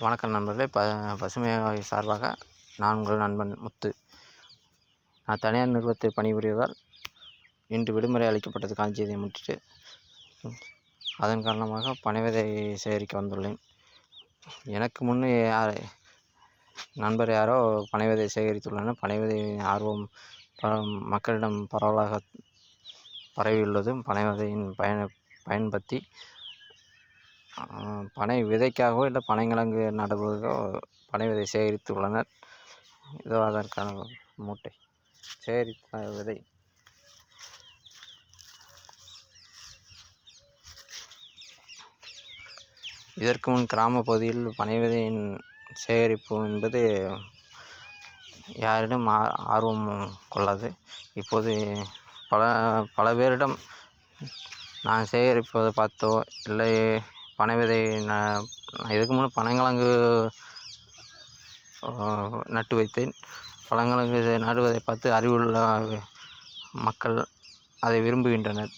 வணக்கம் நண்பர்களே. பசுமை சார்பாக நான் உங்கள் நண்பன் முத்து. நான் தனியார் நிறுவனத்தில் பணிபுரிவதால் இன்று விடுமுறை அளிக்கப்பட்டது காஞ்சியை முன்னிட்டு. அதன் காரணமாக பனை விதை சேகரிக்க வந்துள்ளேன். எனக்கு முன்னே நண்பர் யாரோ பனை விதை சேகரித்துள்ளனர். பனை விதை ஆர்வம் மக்களிடம் பரவலாக பரவியுள்ளது. பனை விதையின் பயன் பற்றி பனை விதைக்காகவோ இல்லை பனைங்கிழங்கு நடுவதற்கோ பனை விதை சேகரித்துள்ளனர். இதோ அதற்கான மூட்டை சேகரித்த விதை. இதற்கு முன் கிராம பகுதியில் பனை விதையின் சேகரிப்பு என்பது யாரிடம் ஆர்வம் கொள்ளாது. இப்போது பல பேரிடம் நான் சேகரிப்பதை பார்த்தோ இல்லை பனை விதை இதுக்கு முன்னே பனங்கிழங்கு நட்டு வைத்தேன். பனங்கிழங்கு நடுவதை பார்த்து அறிவுள்ள மக்கள் அதை விரும்புகின்றனர்.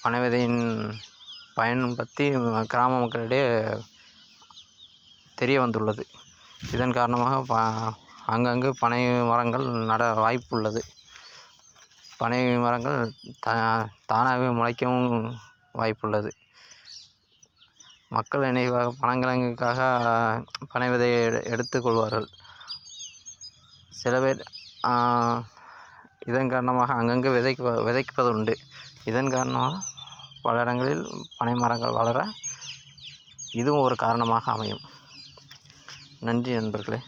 பனை விதையின் பயன் பற்றி கிராம மக்களிடையே தெரிய வந்துள்ளது. இதன் காரணமாக அங்கங்கு பனை மரங்கள் நட வாய்ப்புள்ளது. பனை மரங்கள் தானாகவே முளைக்கவும் வாய்ப்புள்ளது. மக்கள் நினைவாக பனங்கிழங்குக்காக பனை விதையை எடுத்துக்கொள்வார்கள். சில பேர் இதன் காரணமாக அங்கங்கே விதைப்பது உண்டு. இதன் காரணமாக பல இடங்களில் பனை மரங்கள் வளர இதுவும் ஒரு காரணமாக அமையும். நன்றி நண்பர்களே.